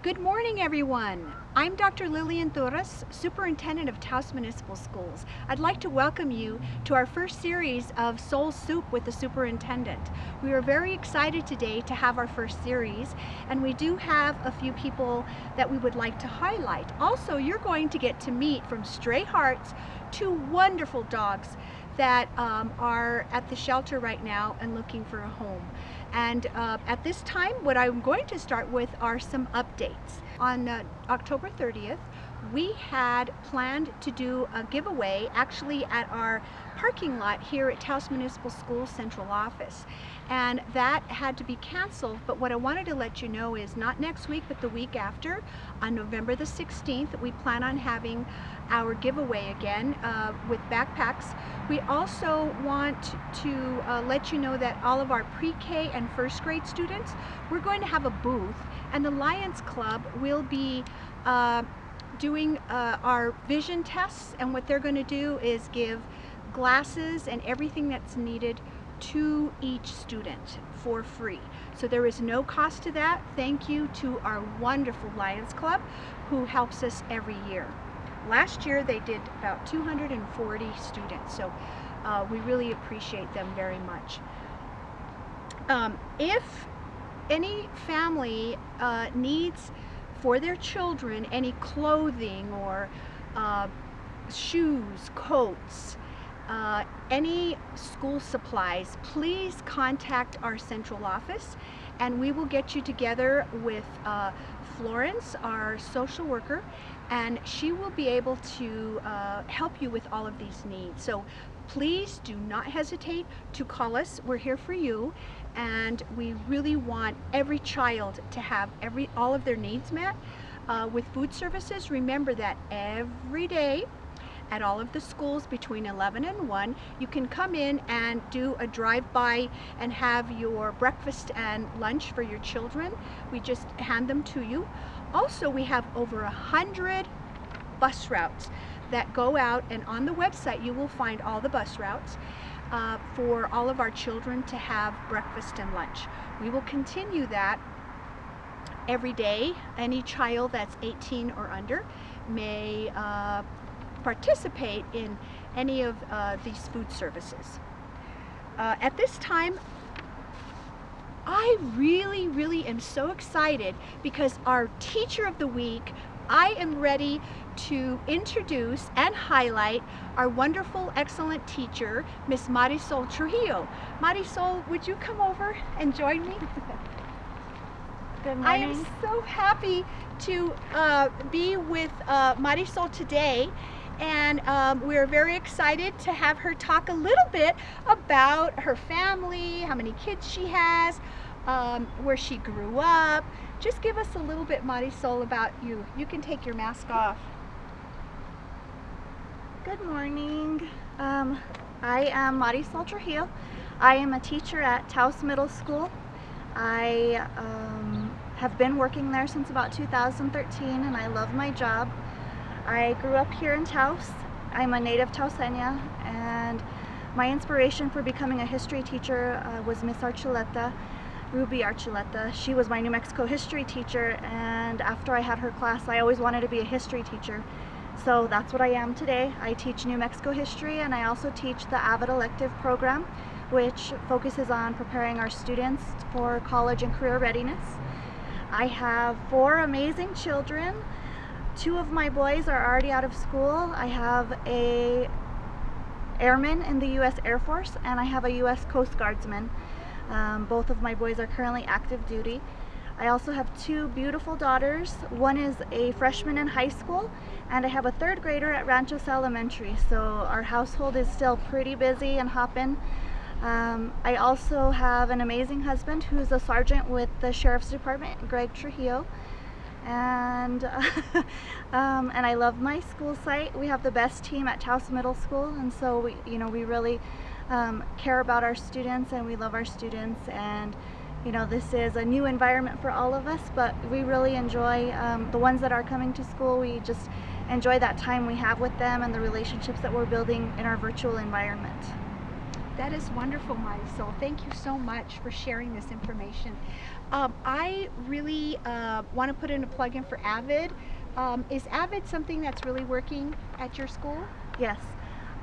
Good morning, everyone. I'm Dr. Lillian Torrez, Superintendent of Taos Municipal Schools. I'd like to welcome you to our first series of Soul Soup with the Superintendent. We are very excited today to have our first series, and we do have a few people that we would like to highlight. Also, you're going to get to meet from Stray Hearts two wonderful dogs that are at the shelter right now and looking for a home. And at this time, what I'm going to start with are some updates. On October 30th, we had planned to do a giveaway actually at our parking lot here at Taos Municipal Schools Central Office. And that had to be canceled, but what I wanted to let you know is not next week, but the week after, on November the 16th, we plan on having our giveaway again with backpacks. We also want to let you know that all of our pre-K and first grade students, we're going to have a booth, and the Lions Club will be doing our vision tests, and what they're going to do is give glasses and everything that's needed to each student for free. So there is no cost to that. Thank you to our wonderful Lions Club who helps us every year. Last year they did about 240 students, so we really appreciate them very much. If any family needs for their children any clothing or shoes, coats, any school supplies, please contact our central office and we will get you together with Florence, our social worker, and she will be able to help you with all of these needs. So please do not hesitate to call us. We're here for you, and we really want every child to have all of their needs met. With food services, remember that every day at all of the schools between 11 and 1, you can come in and do a drive-by and have your breakfast and lunch for your children. We just hand them to you. Also, we have over 100 bus routes that go out, and on the website you will find all the bus routes for all of our children to have breakfast and lunch. We will continue that every day. Any child that's 18 or under may participate in any of these food services. At this time, I really am so excited because our Teacher of the Week, I am ready to introduce and highlight our wonderful, excellent teacher, Miss Marisol Trujillo. Marisol, would you come over and join me? Good morning. I am so happy to be with Marisol today, and we're very excited to have her talk a little bit about her family, how many kids she has, where she grew up. Just give us a little bit, Marisol, about you. You can take your mask off. Good morning. I am Marisol Trujillo. I am a teacher at Taos Middle School. I have been working there since about 2013, and I love my job. I grew up here in Taos. I'm a native Taoseña, and my inspiration for becoming a history teacher was Miss Archuleta, Ruby Archuleta. She was my New Mexico history teacher, and after I had her class, I always wanted to be a history teacher. So that's what I am today. I teach New Mexico history, and I also teach the AVID elective program, which focuses on preparing our students for college and career readiness. I have 4 amazing children. 2 of my boys are already out of school. I have a airman in the U.S. Air Force, and I have a U.S. Coast Guardsman. Both of my boys are currently active duty. I also have 2 beautiful daughters. One is a freshman in high school, and I have a 3rd grader at Ranchos Elementary. So our household is still pretty busy and hopping. I also have an amazing husband who's a sergeant with the Sheriff's Department, Greg Trujillo. And I love my school site. We have the best team at Taos Middle School, and so we really care about our students, and we love our students. And this is a new environment for all of us, but we really enjoy the ones that are coming to school. We just enjoy that time we have with them and the relationships that we're building in our virtual environment. That is wonderful, Marisol. Thank you so much for sharing this information. I really want to put in a plug-in for Avid. Is Avid something that's really working at your school? Yes.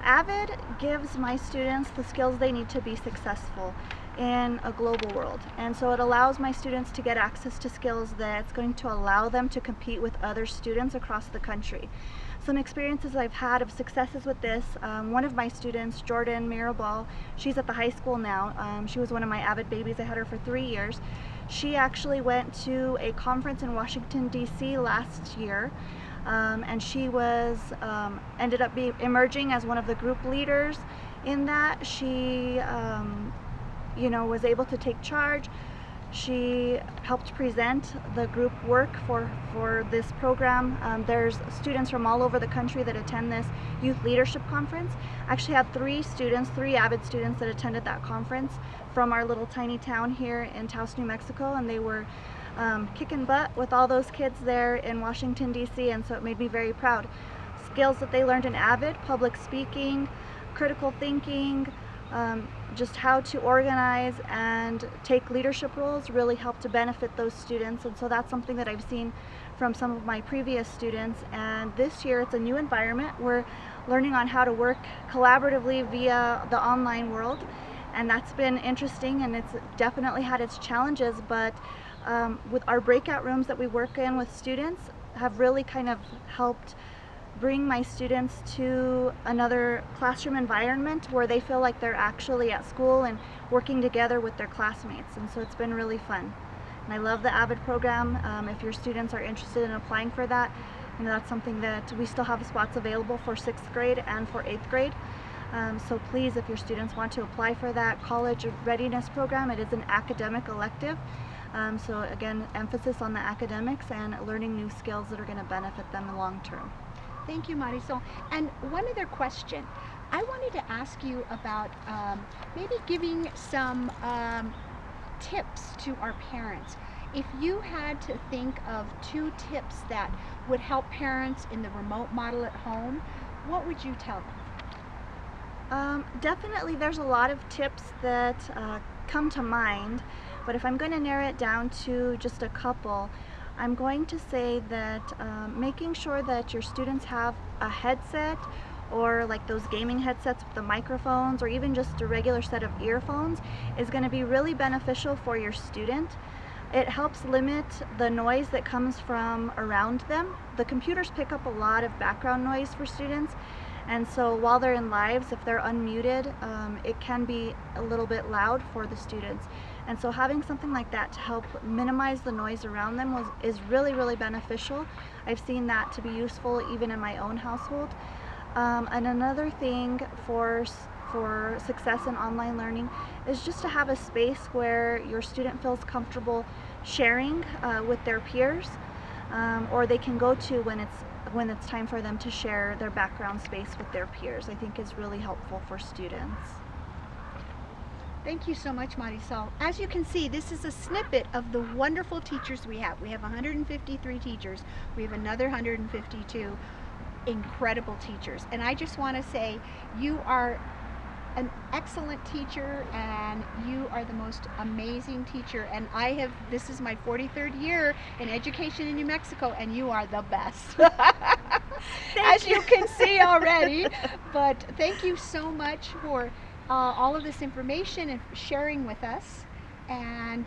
Avid gives my students the skills they need to be successful in a global world. And so it allows my students to get access to skills that's going to allow them to compete with other students across the country. Some experiences I've had of successes with this, one of my students, Jordan Mirabal, she's at the high school now. She was one of my Avid babies. I had her for 3 years. She actually went to a conference in Washington, D.C. last year. And she was ended up emerging as one of the group leaders in that. She was able to take charge. She helped present the group work for this program. There's students from all over the country that attend this youth leadership conference. I actually had three Avid students that attended that conference from our little tiny town here in Taos, New Mexico, and they were kicking butt with all those kids there in Washington, D.C., and so it made me very proud. Skills that they learned in Avid, public speaking, critical thinking, just how to organize and take leadership roles really helped to benefit those students, and so that's something that I've seen from some of my previous students. And this year it's a new environment. We're learning on how to work collaboratively via the online world, and that's been interesting, and it's definitely had its challenges, but with our breakout rooms that we work in with students have really kind of helped bring my students to another classroom environment where they feel like they're actually at school and working together with their classmates, and so it's been really fun. And I love the Avid program. If your students are interested in applying for that, and that's something that we still have spots available for 6th grade and for 8th grade. So please, if your students want to apply for that college readiness program, it is an academic elective. So again, emphasis on the academics and learning new skills that are going to benefit them in the long term. Thank you, Marisol. And one other question. I wanted to ask you about maybe giving some tips to our parents. If you had to think of 2 tips that would help parents in the remote model at home, what would you tell them? Definitely there's a lot of tips that come to mind, but if I'm going to narrow it down to just a couple, I'm going to say that making sure that your students have a headset, or like those gaming headsets with the microphones, or even just a regular set of earphones, is going to be really beneficial for your student. It helps limit the noise that comes from around them. The computers pick up a lot of background noise for students, and so while they're in lives, if they're unmuted, it can be a little bit loud for the students. And so having something like that to help minimize the noise around them is really, really beneficial. I've seen that to be useful even in my own household. And another thing for success in online learning is just to have a space where your student feels comfortable sharing with their peers, or they can go to when it's time for them to share their background space with their peers. I think is really helpful for students. Thank you so much, Marisol. As you can see, this is a snippet of the wonderful teachers we have. We have 153 teachers. We have another 152 incredible teachers. And I just want to say, you are an excellent teacher, and you are the most amazing teacher. And this is my 43rd year in education in New Mexico, and you are the best. As you can see already. But thank you so much for all of this information and sharing with us, and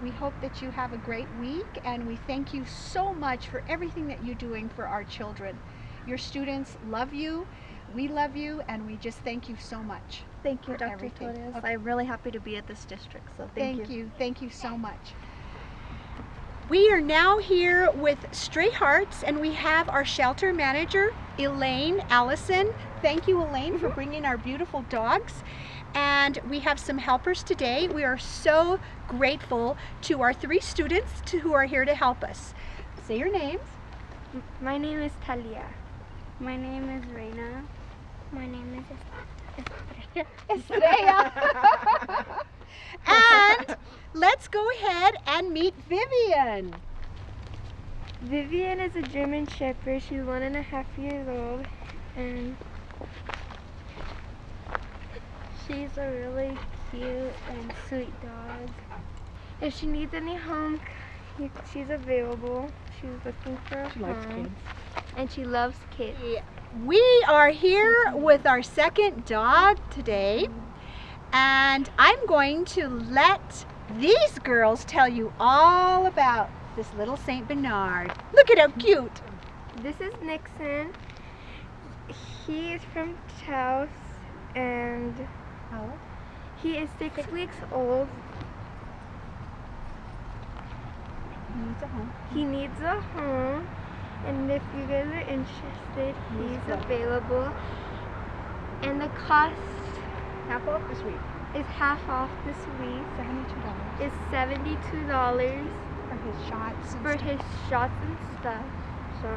we hope that you have a great week, and we thank you so much for everything that you're doing for our children. Your students love you, we love you, and we just thank you so much. Thank you, Dr. Torrez. Okay. I'm really happy to be at this district, so thank you. Thank you so much. We are now here with Stray Hearts, and we have our shelter manager, Elaine Allison. Thank you, Elaine, for bringing our beautiful dogs. And we have some helpers today. We are so grateful to our 3 students who are here to help us. Say your names. My name is Talia. My name is Reina. My name is Estrella. And let's go ahead and meet Vivian. Vivian is a German Shepherd. She's 1.5 years old, and She's a really cute and sweet dog. If she needs any home, she's available. She's looking for a home. She likes kids. And she loves kids. We are here with our second dog today, and I'm going to let these girls tell you all about this little Saint Bernard. Look at how cute. This is Nixon. He is from Taos, and he is 6 weeks old. He needs a home. He needs a home, and if you guys are interested, he's available. And the cost Half off this week. is half off this week. $72 It's $72 for his shots and for stuff. his shots and stuff. So